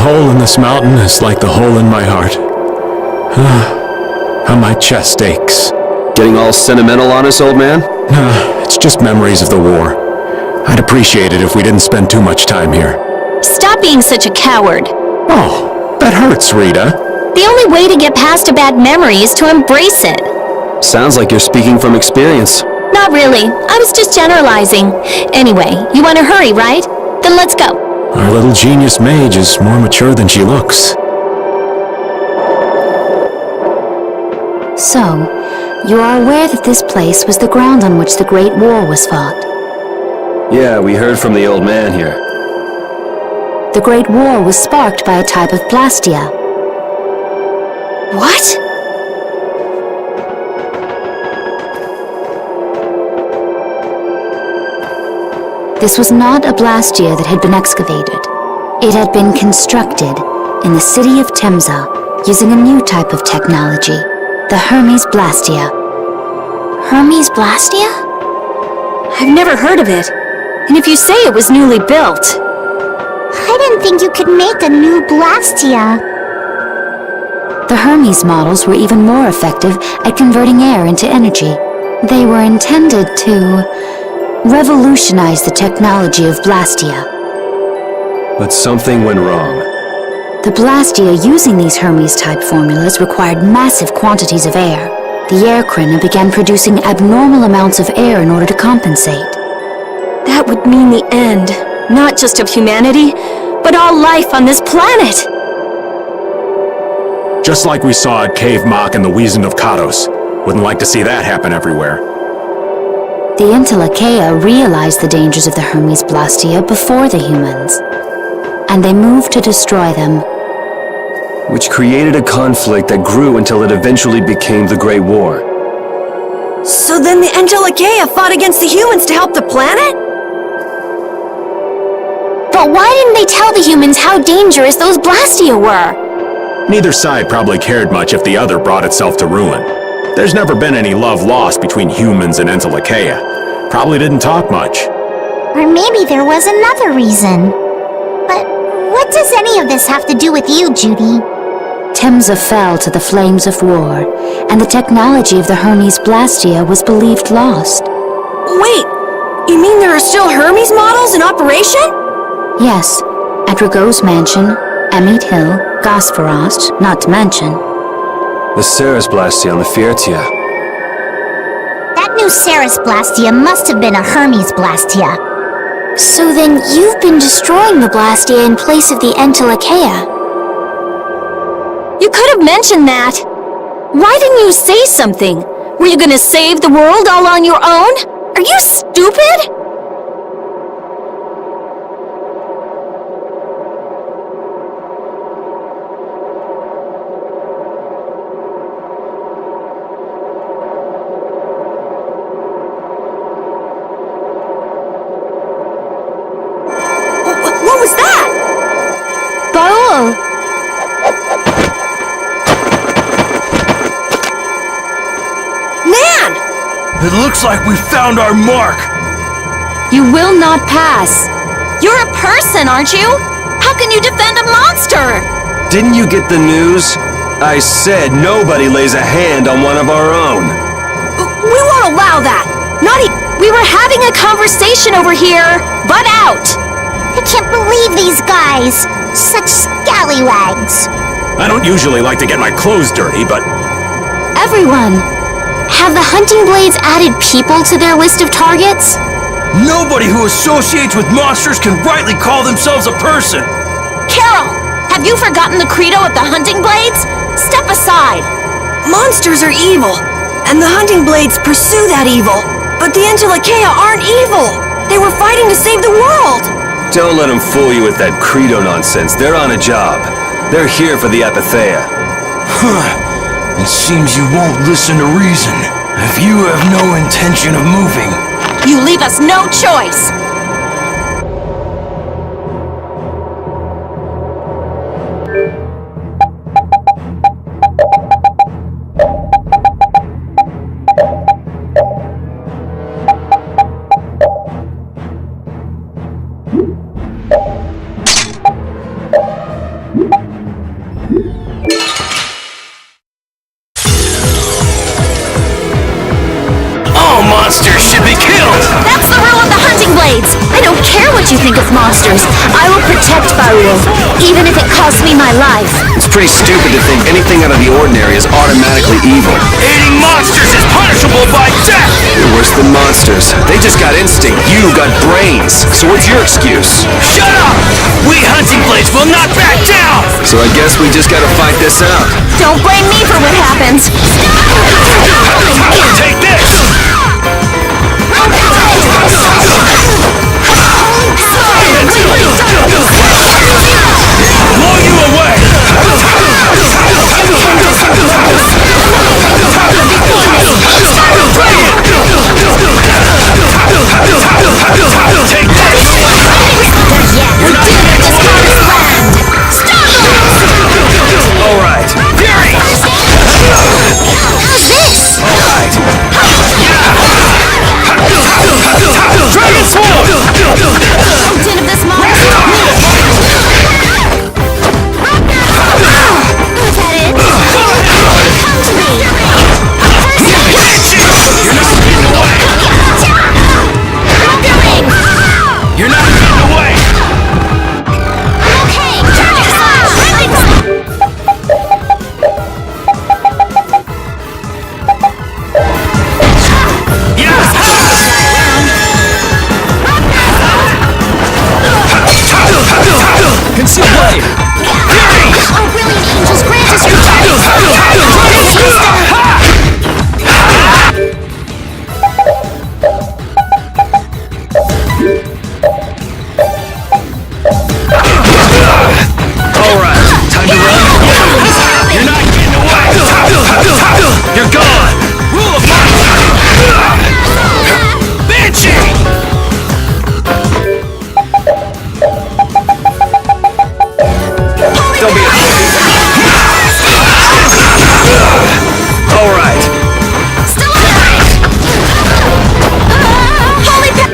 hole in this mountain is like the hole in my heart. How my chest aches. Getting all sentimental on us, old man? It's just memories of the war. I'd appreciate it if we didn't spend too much time here. Stop being such a coward. Oh, that hurts, Rita. The only way to get past a bad memory is to embrace it. Sounds like you're speaking from experience. Not really. I was just generalizing. Anyway, you want to hurry, right? Then let's go. Our little genius mage is more mature than she looks. So, you are aware that this place was the ground on which the Great War was fought. Yeah, we heard from the old man here. The Great War was sparked by a type of blastia. What? This was not a blastia that had been excavated. It had been constructed in the city of Temza using a new type of technology, the Hermes Blastia. Hermes Blastia? I've never heard of it. And if you say it was newly built... I didn't think you could make a new Blastia. The Hermes models were even more effective at converting air into energy. They were intended to revolutionize the technology of Blastia. But something went wrong. The Blastia using these Hermes-type formulas required massive quantities of air. The air Krina began producing abnormal amounts of air in order to compensate. That would mean the end, not just of humanity, but all life on this planet. Just like we saw at Cave Mach and the Wiesen of Kados. Wouldn't like to see that happen everywhere. The Entelekea realized the dangers of the Hermes Blastia before the humans, and they moved to destroy them. Which created a conflict that grew until it eventually became the Great War. So then the Entelekea fought against the humans to help the planet? But why didn't they tell the humans how dangerous those Blastia were? Neither side probably cared much if the other brought itself to ruin. There's never been any love lost between humans and Entelekea. Probably didn't talk much. Or maybe there was another reason. But what does any of this have to do with you, Judy? Temza fell to the flames of war, and the technology of the Hermes Blastia was believed lost. Wait, you mean there are still Hermes models in operation? Yes, at Rago's mansion, Amit Hill, Gosferost, not to mention. The Ceres Blastia on the Fiertia. That new Ceres Blastia must have been a Hermes Blastia. So then you've been destroying the Blastia in place of the Entelekea. You could have mentioned that. Why didn't you say something? Were you gonna save the world all on your own? Are you stupid? What was that? Baul! Man! It looks like we found our mark! You will not pass. You're a person, aren't you? How can you defend a monster? Didn't you get the news? I said nobody lays a hand on one of our own. We won't allow that. We were having a conversation over here. Butt out! I can't believe these guys! Such scallywags! I don't usually like to get my clothes dirty, but... Everyone, have the hunting blades added people to their list of targets? Nobody who associates with monsters can rightly call themselves a person! Carol, have you forgotten the credo of the hunting blades? Step aside! Monsters are evil, and the hunting blades pursue that evil. But the Entelekea aren't evil! They were fighting to save the world! Don't let them fool you with that credo nonsense. They're on a job. They're here for the Apatheia. It seems you won't listen to reason. If you have no intention of moving... You leave us no choice! you think of monsters, I will protect Barul, even if it costs me my life. It's pretty stupid to think anything out of the ordinary is automatically evil. Aiding monsters is punishable by death! You're worse than monsters. They just got instinct. You got brains. So what's your excuse? Shut up! We hunting blades will not back down! So I guess we just gotta fight this out. Don't blame me for what happens. Take this! Blow you away! Take this! You're not gonna get all right. Fury! How's this? All right. Dragon Sword! Tin of this monster. You're not getting away! Conceal blade! Oh, brilliant angels, grant us your All right, time to run. You're not getting away! You're gone! Rule of Banshee! Don't be all right. Still alive! Holy Still alive! Go ahead!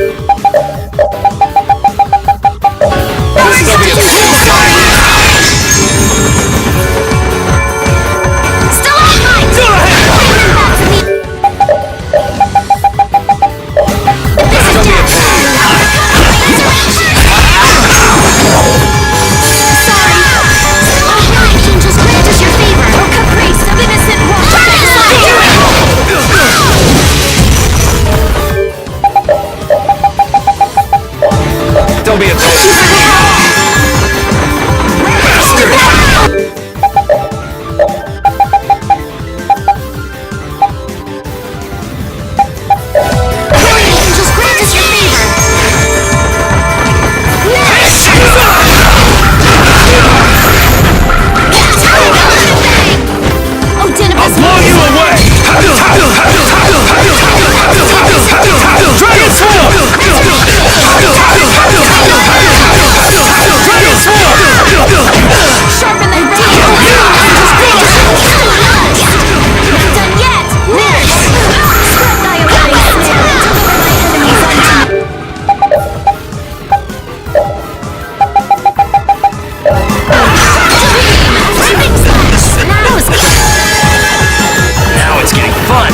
angels, grant us your favor. Oh, caprice of innocent Don't be a Angels, grant us your favor. Oh, Tin of I'll this blow you away! Dragon Sword! Dragon Sword! sharpen than razor. Angels, grant us your Not done yet. Nurse. Spread thy away, snare, and deliver my enemies unto me. Now it's getting fun!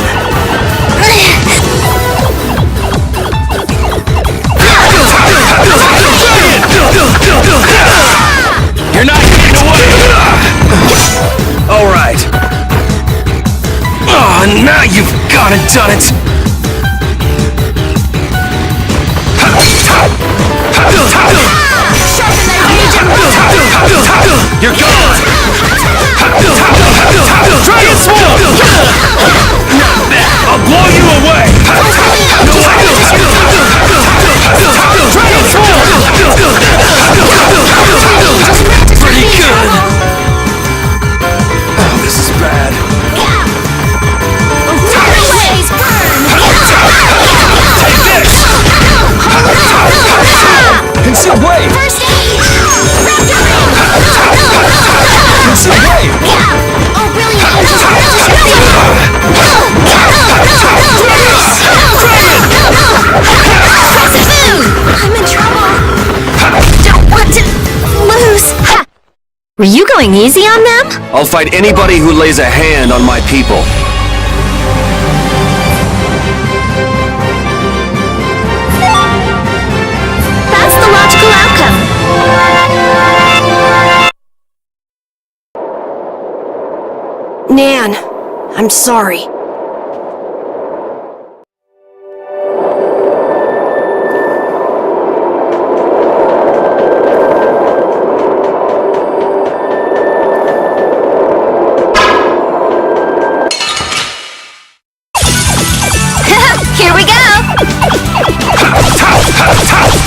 You're not getting away! All right. Oh, now you've gone and done it! You're gone! Dragon Sword! Not bad! I'll blow you away! Dragon Sword! Pretty good! Oh, this is bad. Conceal blade! First aid! Conceal blade! Oh, brilliant angels, grant us your I'm in trouble. Don't want to lose. Were you going easy on them? I'll fight anybody who lays a hand on my people. That's the logical Nan, I'm sorry. Here we go!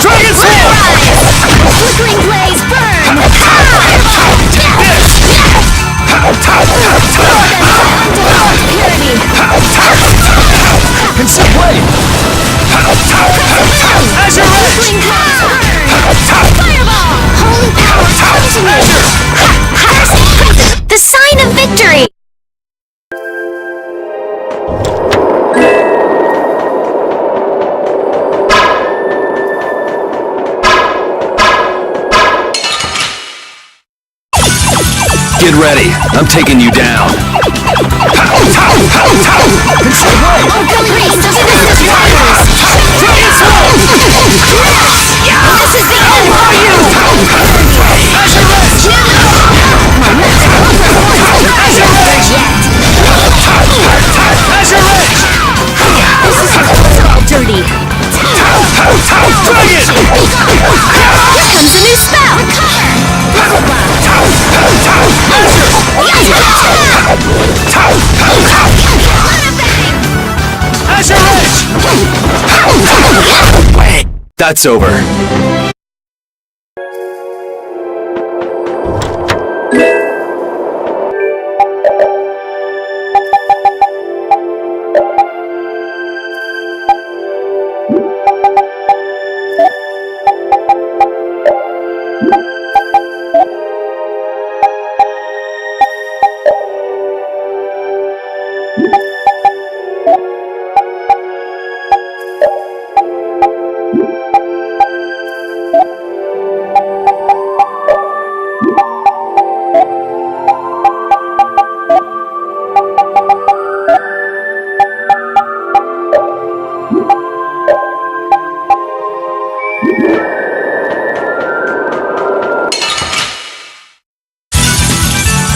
Dragon Sword! Flickering blaze burn! Concept blade! Azure Edge! Fireball! Holy power, come to me! The sign of victory! Get ready, I'm taking you down. Concept blade! Priest of Mystic Waters! Dragon Sword! This is the end for you! Azure Edge! Azure Edge! Azure Edge! This is your clothes are all dirty! Dragon! Here comes a new spell! Azure Edge! Wait, that's over.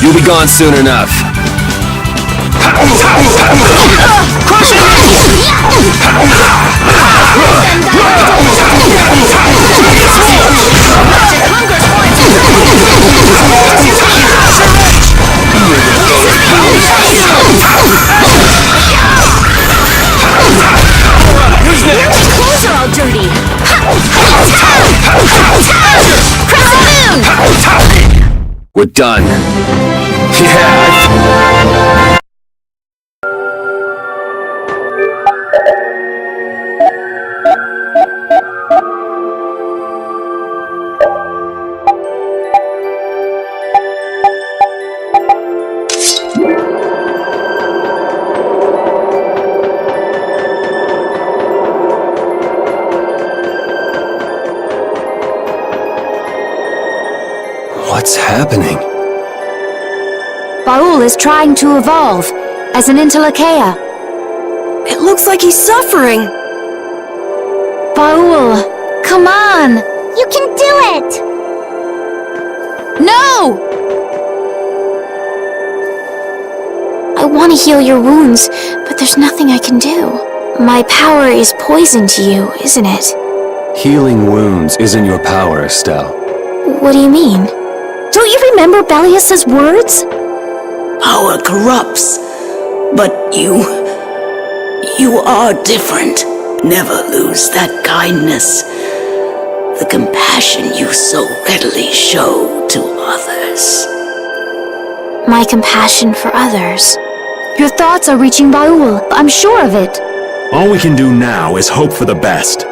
You'll be gone soon enough. Who's next? My clothes are all dirty! Crescent Moon! We're done. Yeah. What's happening? Baul is trying to evolve as an Entelekea. It looks like he's suffering. Baul, come on! You can do it! No! I want to heal your wounds, but there's nothing I can do. My power is poison to you, isn't it? Healing wounds isn't your power, Estelle. What do you mean? Don't you remember Bellius's words? Power corrupts, but you are different. Never lose that kindness, the compassion you so readily show to others. My compassion for others. Your thoughts are reaching Baul. I'm sure of it. All we can do now is hope for the best.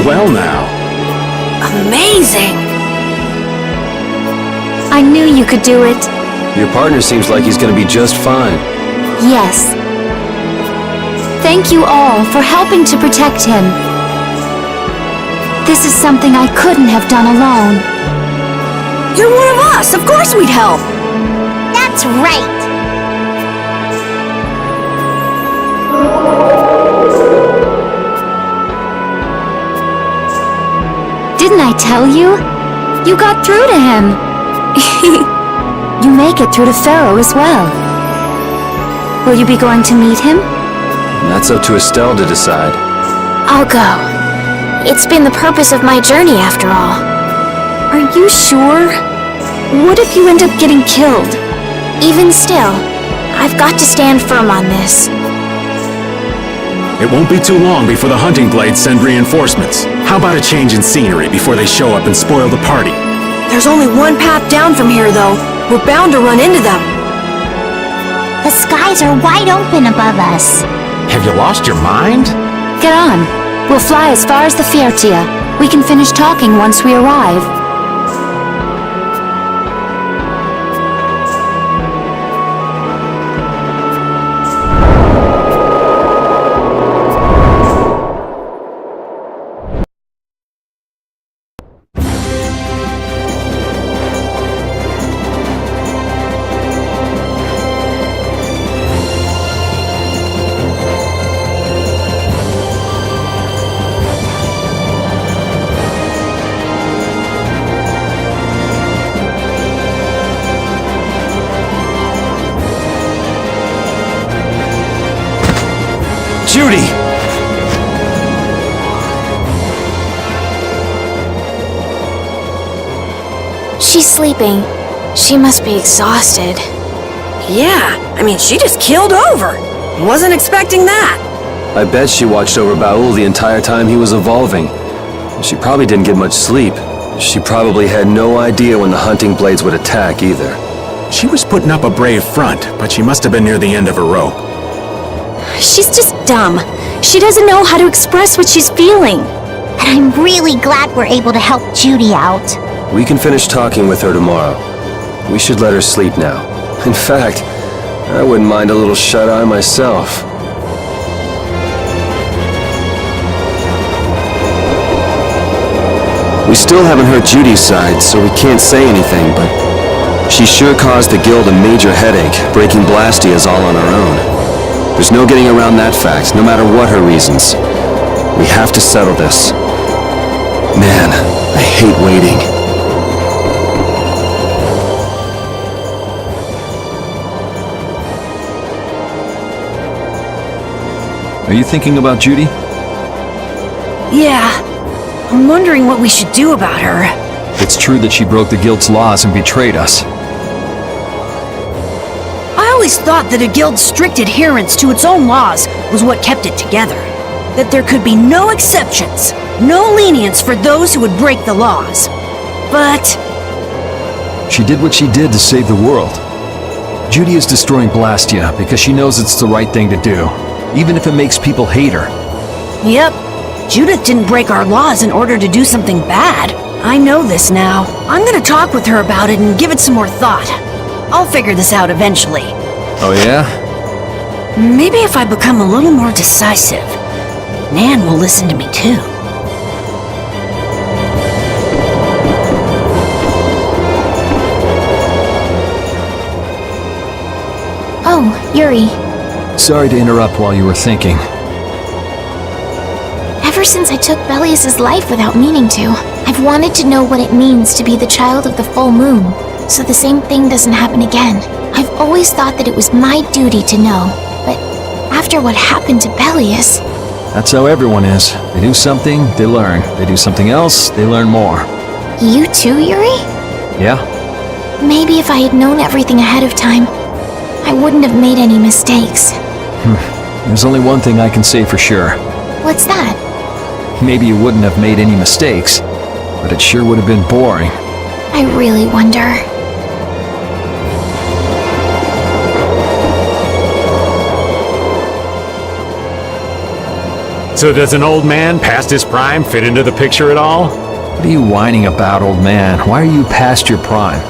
Well now. Amazing! I knew you could do it. Your partner seems like he's gonna be just fine. Yes. Thank you all for helping to protect him. This is something I couldn't have done alone. You're one of us! Of course we'd help! That's right! Didn't I tell you? You got through to him. You make it through to Pharaoh as well. Will you be going to meet him? That's up to Estelle to decide. I'll go. It's been the purpose of my journey after all. Are you sure? What if you end up getting killed? Even still, I've got to stand firm on this. It won't be too long before the hunting blades send reinforcements. How about a change in scenery before they show up and spoil the party? There's only one path down from here, though. We're bound to run into them. The skies are wide open above us. Have you lost your mind? Get on. We'll fly as far as the Fiertia. We can finish talking once we arrive. Judy! She's sleeping. She must be exhausted. Yeah, I mean, she just keeled over. Wasn't expecting that. I bet she watched over Baul the entire time he was evolving. She probably didn't get much sleep. She probably had no idea when the hunting blades would attack either. She was putting up a brave front, but she must have been near the end of her rope. She's just dumb. She doesn't know how to express what she's feeling. And I'm really glad we're able to help Judy out. We can finish talking with her tomorrow. We should let her sleep now. In fact, I wouldn't mind a little shut-eye myself. We still haven't heard Judy's side, so we can't say anything, but she sure caused the guild a major headache, breaking Blastias all on her own. There's no getting around that fact, no matter what her reasons. We have to settle this. Man, I hate waiting. Are you thinking about Judy? Yeah. I'm wondering what we should do about her. It's true that she broke the guild's laws and betrayed us. I always thought that a guild's strict adherence to its own laws was what kept it together. That there could be no exceptions, no lenience for those who would break the laws. But She did what she did to save the world. Judy is destroying Blastia because she knows it's the right thing to do, even if it makes people hate her. Yep, Judith didn't break our laws in order to do something bad. I know this now. I'm gonna talk with her about it and give it some more thought. I'll figure this out eventually. Oh yeah? Maybe if I become a little more decisive, Nan will listen to me too. Oh, Yuri. Sorry to interrupt while you were thinking. Ever since I took Belius's life without meaning to, I've wanted to know what it means to be the child of the full moon, so the same thing doesn't happen again. I've always thought that it was my duty to know, but after what happened to Belius... That's how everyone is. They do something, they learn. They do something else, they learn more. You too, Yuri? Yeah? Maybe if I had known everything ahead of time, I wouldn't have made any mistakes. There's only one thing I can say for sure. What's that? Maybe you wouldn't have made any mistakes, but it sure would have been boring. I really wonder. So does an old man past his prime fit into the picture at all? What are you whining about, old man? Why are you past your prime?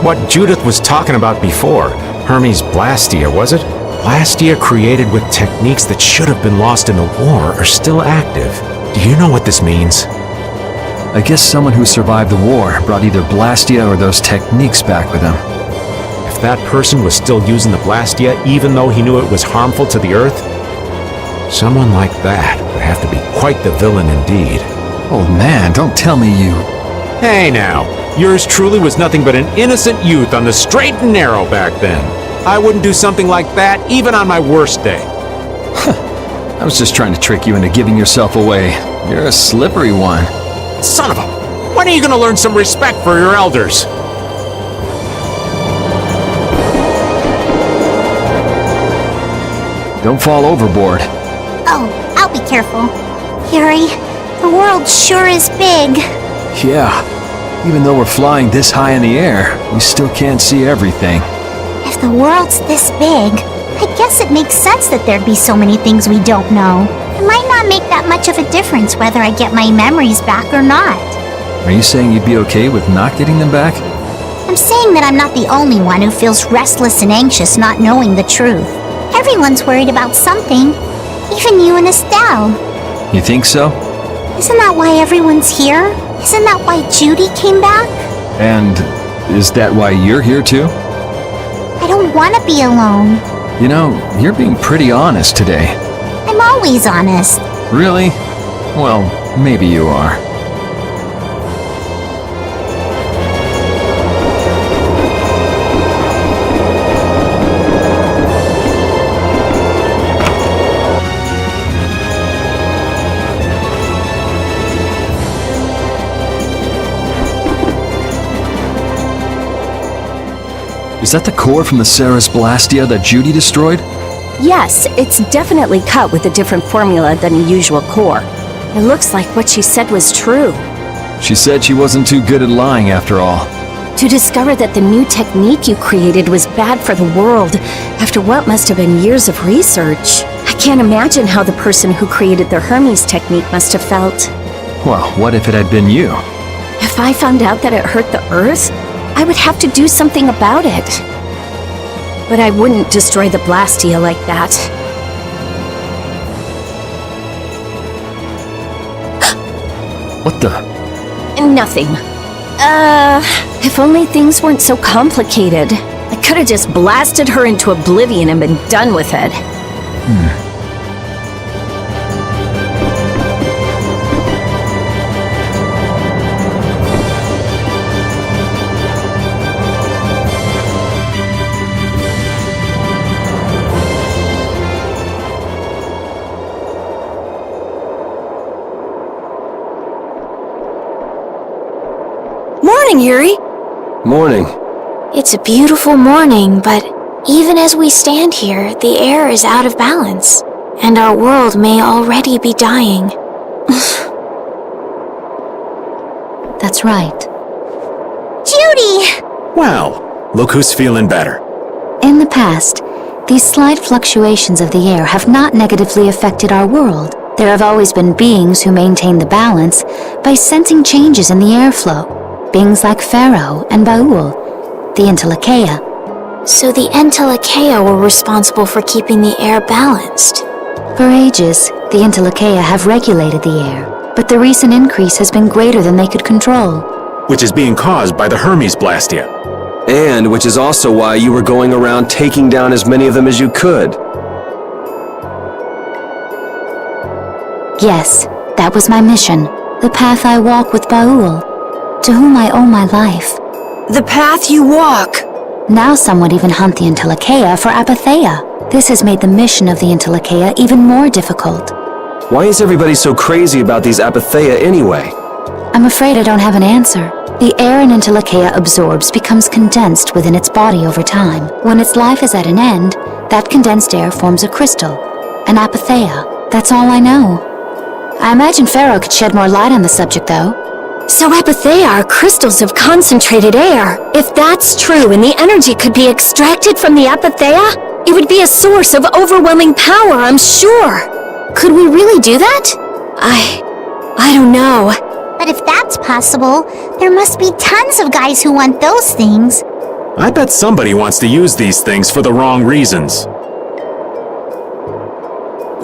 What Judith was talking about before, Hermes Blastia, was it? Blastia created with techniques that should have been lost in the war are still active. Do you know what this means? I guess someone who survived the war brought either Blastia or those techniques back with him. If that person was still using the Blastia even though he knew it was harmful to the Earth, someone like that would have to be quite the villain indeed. Oh man, don't tell me you... Hey now, yours truly was nothing but an innocent youth on the straight and narrow back then. I wouldn't do something like that even on my worst day. I was just trying to trick you into giving yourself away. You're a slippery one. Son of a... When are you gonna learn some respect for your elders? Don't fall overboard. Oh, I'll be careful. Yuri, the world sure is big. Yeah, even though we're flying this high in the air, we still can't see everything. If the world's this big, I guess it makes sense that there'd be so many things we don't know. It might not make that much of a difference whether I get my memories back or not. Are you saying you'd be okay with not getting them back? I'm saying that I'm not the only one who feels restless and anxious not knowing the truth. Everyone's worried about something. Even you and Estelle. You think so? Isn't that why everyone's here? Isn't that why Judy came back? And is that why you're here too? I don't want to be alone. You know, you're being pretty honest today. I'm always honest. Really? Well, maybe you are. Is that the core from the Ceres Blastia that Judy destroyed? Yes, it's definitely cut with a different formula than a usual core. It looks like what she said was true. She said she wasn't too good at lying after all. To discover that the new technique you created was bad for the world, after what must have been years of research. I can't imagine how the person who created the Hermes technique must have felt. Well, what if it had been you? If I found out that it hurt the Earth, I would have to do something about it. But I wouldn't destroy the Blastia like that. What the? Nothing. If only things weren't so complicated. I could have just blasted her into oblivion and been done with it. Morning, Yuri. Morning. It's a beautiful morning, but even as we stand here, the air is out of balance, and our world may already be dying. That's right. Judy! Well, look who's feeling better. In the past, these slight fluctuations of the air have not negatively affected our world. There have always been beings who maintain the balance by sensing changes in the airflow. Beings like Pharaoh and Baul, the Entelekea. So the Entelekea were responsible for keeping the air balanced. For ages, the Entelekea have regulated the air, but the recent increase has been greater than they could control. Which is being caused by the Hermes Blastia. And which is also why you were going around taking down as many of them as you could. Yes, that was my mission. The path I walk with Baul, to whom I owe my life. The path you walk. Now some would even hunt the Entelekea for apatheia. This has made the mission of the Entelekea even more difficult. Why is everybody so crazy about these apatheia anyway? I'm afraid I don't have an answer. The air an Entelekea absorbs becomes condensed within its body over time. When its life is at an end, that condensed air forms a crystal, an apatheia. That's all I know. I imagine Pharaoh could shed more light on the subject, though. So apatheia are crystals of concentrated air. If that's true and the energy could be extracted from the apatheia, it would be a source of overwhelming power, I'm sure. Could we really do that? I don't know. But if that's possible, there must be tons of guys who want those things. I bet somebody wants to use these things for the wrong reasons.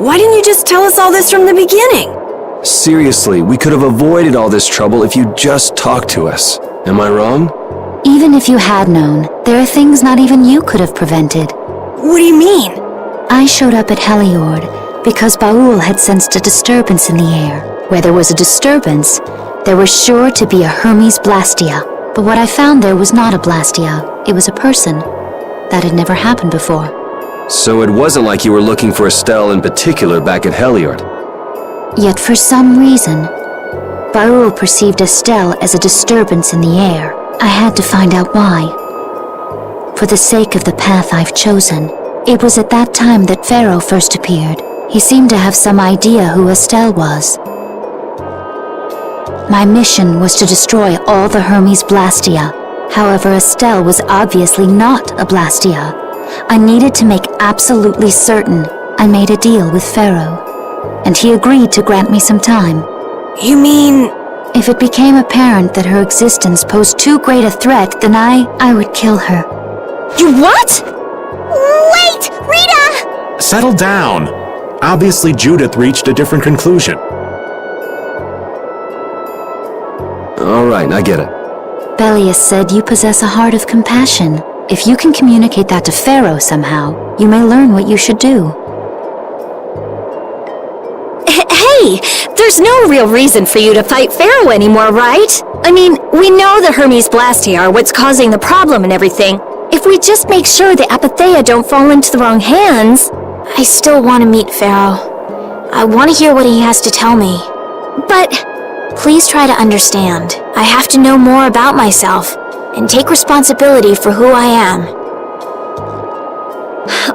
Why didn't you just tell us all this from the beginning? Seriously, we could have avoided all this trouble if you just talked to us. Am I wrong? Even if you had known, there are things not even you could have prevented. What do you mean? I showed up at Heliord Because Baul had sensed a disturbance in the air. Where there was a disturbance, there was sure to be a Hermes Blastia. But what I found there was not a Blastia, it was a person. That had never happened before. So it wasn't like you were looking for Estelle in particular back at Heliord. Yet for some reason, Baul perceived Estelle as a disturbance in the air. I had to find out why. For the sake of the path I've chosen, it was at that time that Pharaoh first appeared. He seemed to have some idea who Estelle was. My mission was to destroy all the Hermes Blastia. However, Estelle was obviously not a Blastia. I needed to make absolutely certain. I made a deal with Pharaoh, and he agreed to grant me some time. You mean... If it became apparent that her existence posed too great a threat, then I would kill her. You what? Wait! Rita! Settle down. Obviously, Judith reached a different conclusion. All right, I get it. Belius said you possess a heart of compassion. If you can communicate that to Pharaoh somehow, you may learn what you should do. Hey! There's no real reason for you to fight Pharaoh anymore, right? I mean, we know the Hermes Blastia are what's causing the problem and everything. If we just make sure the Apatheia don't fall into the wrong hands... I still want to meet Pharaoh. I want to hear what he has to tell me. But... Please try to understand. I have to know more about myself, and take responsibility for who I am.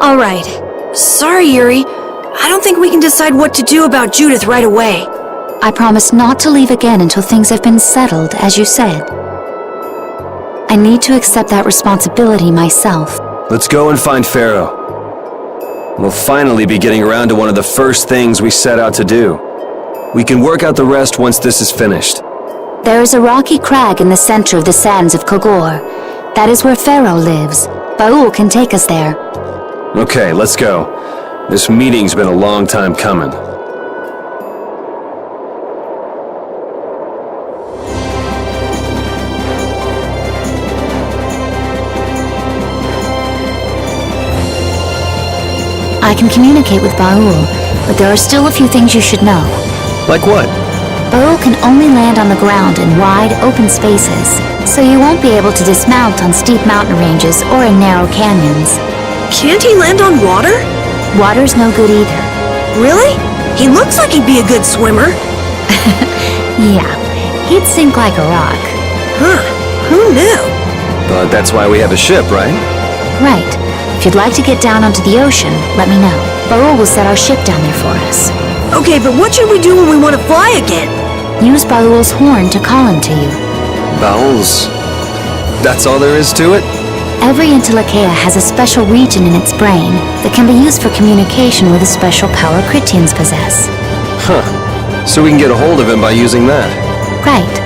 All right. Sorry, Yuri. I don't think we can decide what to do about Judith right away. I promise not to leave again until things have been settled, as you said. I need to accept that responsibility myself. Let's go and find Pharaoh. We'll finally be getting around to one of the first things we set out to do. We can work out the rest once this is finished. There is a rocky crag in the center of the sands of Kogor. That is where Pharaoh lives. Baul can take us there. Okay, let's go. This meeting's been a long time coming. I can communicate with Baul, but there are still a few things you should know. Like what? Baul can only land on the ground in wide, open spaces, so you won't be able to dismount on steep mountain ranges or in narrow canyons. Can't he land on water? Water's no good either. Really? He looks like he'd be a good swimmer. Yeah, he'd sink like a rock. Huh, who knew? But that's why we have a ship, right? Right. If you'd like to get down onto the ocean, let me know. Baul will set our ship down there for us. Okay, but what should we do when we want to fly again? Use Baul's horn to call him to you. Bowels. That's all there is to it? Every Entelekea has a special region in its brain that can be used for communication with a special power Critians possess. Huh. So we can get a hold of him by using that. Right.